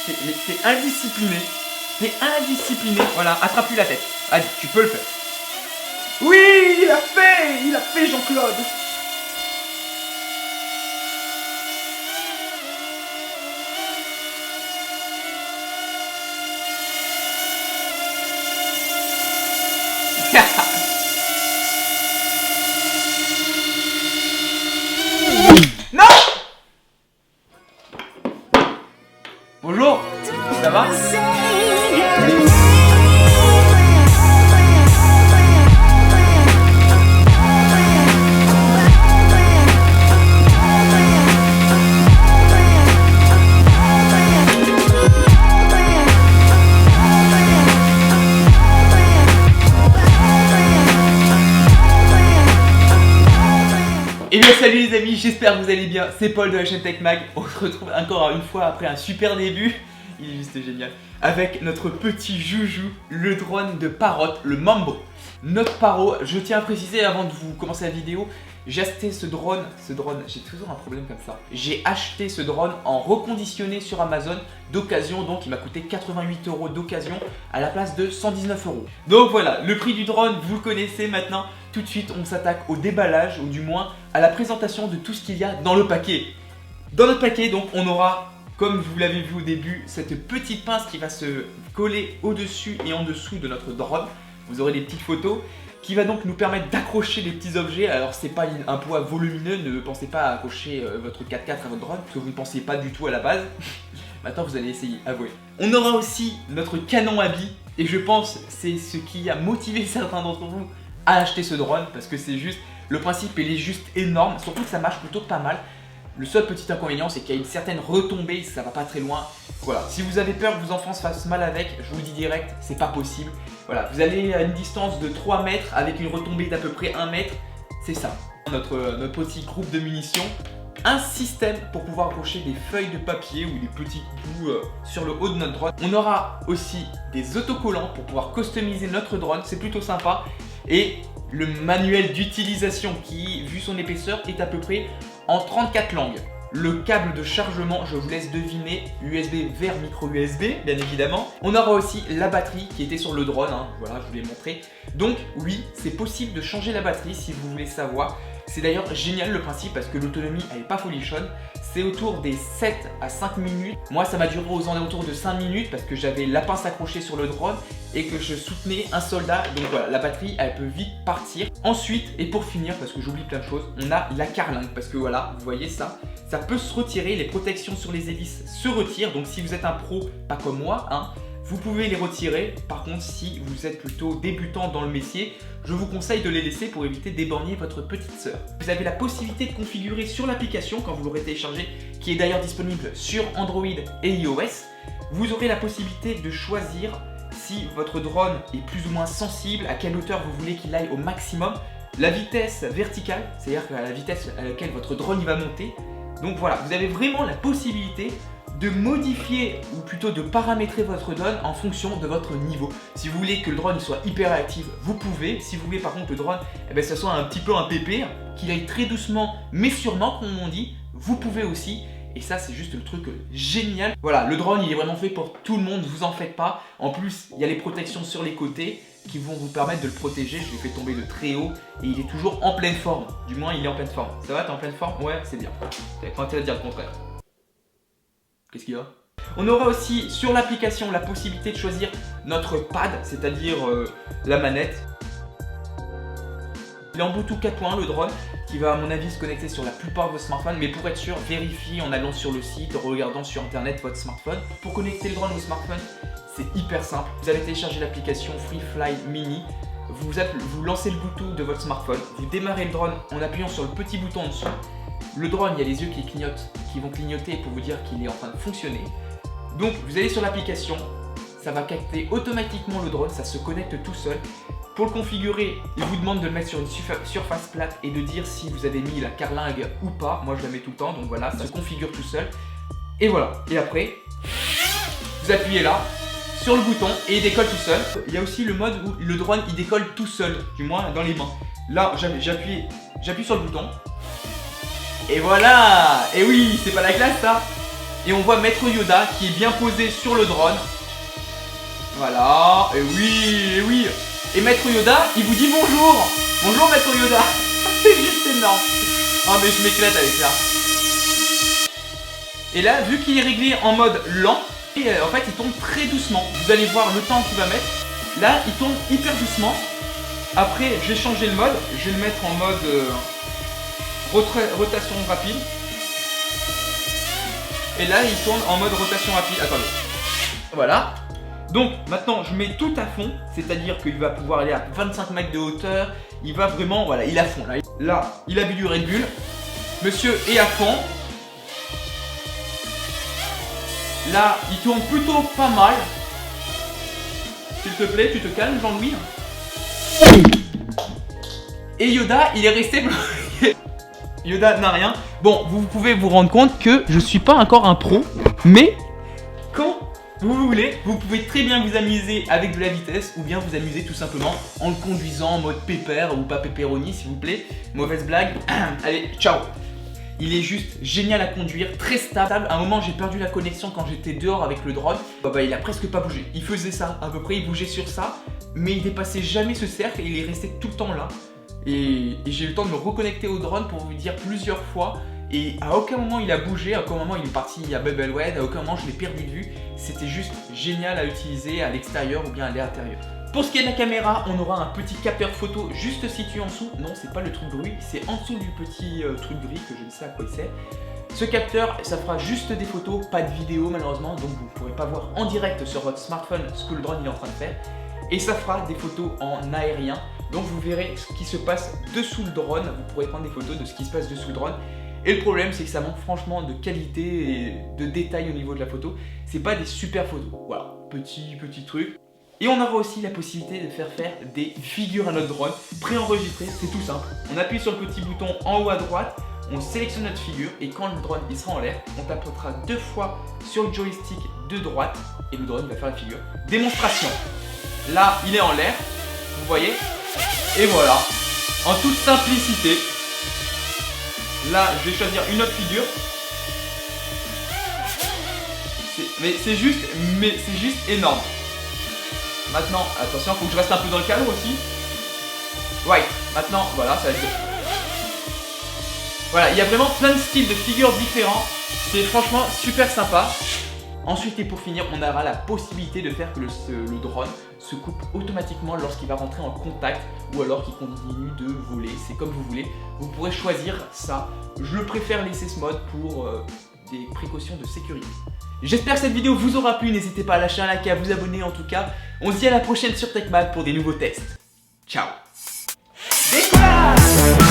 T'es indiscipliné. T'es indiscipliné. Voilà, attrape-lui la tête. Vas-y, tu peux le faire. Oui, il a fait Jean-Claude. Non. Bonjour, ça va? Et bien salut les amis, j'espère que vous allez bien, c'est Paul de la chaîne Tech Mag. On se retrouve encore une fois après un super début, il est juste génial, avec notre petit joujou, le drone de Parrot, le Mambo. Notre Parrot, je tiens à préciser avant de vous commencer la vidéo, j'ai acheté ce drone, j'ai toujours un problème comme ça. J'ai acheté ce drone en reconditionné sur Amazon d'occasion, donc il m'a coûté 88 € d'occasion à la place de 119 €. Donc voilà, le prix du drone, vous le connaissez maintenant. Tout de suite, on s'attaque au déballage, ou du moins à la présentation de tout ce qu'il y a dans le paquet. Dans notre paquet, donc, on aura, comme vous l'avez vu au début, cette petite pince qui va se coller au-dessus et en dessous de notre drone. Vous aurez des petites photos qui va donc nous permettre d'accrocher les petits objets. Alors c'est pas un poids volumineux, ne pensez pas à accrocher votre 4x4 à votre drone, parce que vous ne pensiez pas du tout à la base. Maintenant vous allez essayer, avouez. On aura aussi notre canon à billes, et je pense c'est ce qui a motivé certains d'entre vous à acheter ce drone, parce que c'est juste, le principe il est juste énorme, surtout que ça marche plutôt pas mal. Le seul petit inconvénient c'est qu'il y a une certaine retombée, ça va pas très loin. Voilà, si vous avez peur que vos enfants se fassent mal avec, je vous le dis direct, c'est pas possible. Voilà, vous allez à une distance de 3 mètres avec une retombée d'à peu près 1 mètre, c'est ça. Notre petit groupe de munitions. Un système pour pouvoir accrocher des feuilles de papier ou des petits bouts sur le haut de notre drone. On aura aussi des autocollants pour pouvoir customiser notre drone, c'est plutôt sympa. Et le manuel d'utilisation qui, vu son épaisseur, est à peu près en 34 langues. Le câble de chargement, je vous laisse deviner, USB vers micro USB, bien évidemment. On aura aussi la batterie qui était sur le drone, hein. Voilà, je vous l'ai montré. Donc oui, c'est possible de changer la batterie si vous voulez savoir. C'est d'ailleurs génial le principe parce que l'autonomie elle est pas folichonne. C'est autour des 7 à 5 minutes. Moi ça m'a duré aux alentours de 5 minutes parce que j'avais la pince accrochée sur le drone et que je soutenais un soldat. Donc voilà, la batterie elle peut vite partir. Ensuite, et pour finir, parce que j'oublie plein de choses, on a la carlingue parce que voilà, vous voyez ça, ça peut se retirer, les protections sur les hélices se retirent. Donc si vous êtes un pro, pas comme moi, hein, vous pouvez les retirer. Par contre, si vous êtes plutôt débutant dans le métier, je vous conseille de les laisser pour éviter d'éborgner votre petite sœur. Vous avez la possibilité de configurer sur l'application quand vous l'aurez téléchargée, qui est d'ailleurs disponible sur Android et iOS. Vous aurez la possibilité de choisir si votre drone est plus ou moins sensible, à quelle hauteur vous voulez qu'il aille au maximum, la vitesse verticale, c'est-à-dire la vitesse à laquelle votre drone il va monter. Donc voilà, vous avez vraiment la possibilité de modifier ou plutôt de paramétrer votre drone en fonction de votre niveau. Si vous voulez que le drone soit hyper réactif, vous pouvez. Si vous voulez par contre que le drone, ça soit un petit peu un pépère, qu'il aille très doucement mais sûrement comme on dit, vous pouvez aussi. Et ça c'est juste le truc génial. Voilà, le drone il est vraiment fait pour tout le monde, vous en faites pas. En plus il y a les protections sur les côtés qui vont vous permettre de le protéger. Je l'ai fait tomber de très haut et il est toujours en pleine forme. Du moins il est en pleine forme. Ça va, t'es en pleine forme? Ouais, c'est bien. T'avais pas intérêt de dire le contraire. Qu'est-ce qu'il y a? On aura aussi sur l'application la possibilité de choisir notre pad, c'est-à-dire la manette. Il est en Bluetooth 4.1 le drone, qui va à mon avis se connecter sur la plupart de vos smartphones, mais pour être sûr, vérifiez en allant sur le site, en regardant sur internet votre smartphone. Pour connecter le drone au smartphone, c'est hyper simple. Vous allez télécharger l'application FreeFly Mini, vous lancez le Bluetooth de votre smartphone, vous démarrez le drone en appuyant sur le petit bouton en dessous. Le drone, il y a les yeux qui clignotent, qui vont clignoter pour vous dire qu'il est en train de fonctionner. Donc vous allez sur l'application, ça va capter automatiquement le drone, ça se connecte tout seul. Pour le configurer, il vous demande de le mettre sur une surface plate et de dire si vous avez mis la carlingue ou pas. Moi je la mets tout le temps, donc voilà, ça se configure tout seul. Et voilà, et après, vous appuyez là, sur le bouton et il décolle tout seul. Il y a aussi le mode où le drone il décolle tout seul, du moins dans les mains. Là j'appuie sur le bouton. Et voilà! Et oui, c'est pas la classe ça! Et on voit Maître Yoda qui est bien posé sur le drone. Voilà, et oui, et oui. Et Maître Yoda, il vous dit bonjour. Bonjour Maître Yoda. C'est juste énorme. Oh mais je m'éclate avec ça. Et là, vu qu'il est réglé en mode lent, en fait il tourne très doucement. Vous allez voir le temps qu'il va mettre. Là, il tourne hyper doucement. Après, j'ai changé le mode. Je vais le mettre en mode rotation rapide. Et là, il tourne en mode rotation rapide. Attendez. Voilà. Donc, maintenant, je mets tout à fond. C'est-à-dire qu'il va pouvoir aller à 25 mètres de hauteur. Il va vraiment, voilà, il est à fond. Là, il a bu du Red Bull. Monsieur est à fond. Là, il tourne plutôt pas mal. S'il te plaît, tu te calmes, Jean-Louis. Et Yoda, il est resté bloqué. Yoda n'a rien. Bon, vous pouvez vous rendre compte que je suis pas encore un pro, mais quand vous voulez, vous pouvez très bien vous amuser avec de la vitesse ou bien vous amuser tout simplement en le conduisant en mode pépère ou pas pepperoni s'il vous plaît. Mauvaise blague. Allez, ciao. Il est juste génial à conduire, très stable. À un moment, j'ai perdu la connexion quand j'étais dehors avec le drone. Il a presque pas bougé. Il faisait ça à peu près, il bougeait sur ça, mais il dépassait jamais ce cercle et il est resté tout le temps là. Et j'ai eu le temps de me reconnecter au drone pour vous dire plusieurs fois. Et à aucun moment il a bougé, à aucun moment il est parti à Bubblewed, à aucun moment je l'ai perdu de vue. C'était juste génial à utiliser à l'extérieur ou bien à l'intérieur. Pour ce qui est de la caméra, on aura un petit capteur photo juste situé en dessous. Non, c'est pas le truc gris, c'est en dessous du petit truc gris que je ne sais à quoi il sert. Ce capteur, ça fera juste des photos, pas de vidéo malheureusement, donc vous ne pourrez pas voir en direct sur votre smartphone ce que le drone est en train de faire. Et ça fera des photos en aérien, donc vous verrez ce qui se passe dessous le drone. Vous pourrez prendre des photos de ce qui se passe dessous le drone. Et le problème, c'est que ça manque franchement de qualité et de détail au niveau de la photo. C'est pas des super photos. Voilà, petit truc. Et on aura aussi la possibilité de faire des figures à notre drone préenregistrées. C'est tout simple. On appuie sur le petit bouton en haut à droite, on sélectionne notre figure et quand le drone il sera en l'air, on tapera 2 fois sur le joystick de droite et le drone va faire la figure. Démonstration. Là, il est en l'air, vous voyez. Et voilà, en toute simplicité. Là, je vais choisir une autre figure. C'est juste énorme. Maintenant, attention, il faut que je reste un peu dans le cadre aussi. Ouais, maintenant, voilà, ça va être... Voilà, il y a vraiment plein de styles de figures différents. C'est franchement super sympa. Ensuite, et pour finir, on aura la possibilité de faire que le drone se coupe automatiquement lorsqu'il va rentrer en contact ou alors qu'il continue de voler. C'est comme vous voulez. Vous pourrez choisir ça. Je préfère laisser ce mode pour des précautions de sécurité. J'espère que cette vidéo vous aura plu. N'hésitez pas à lâcher un like et à vous abonner en tout cas. On se dit à la prochaine sur TechMag pour des nouveaux tests. Ciao. Décollage!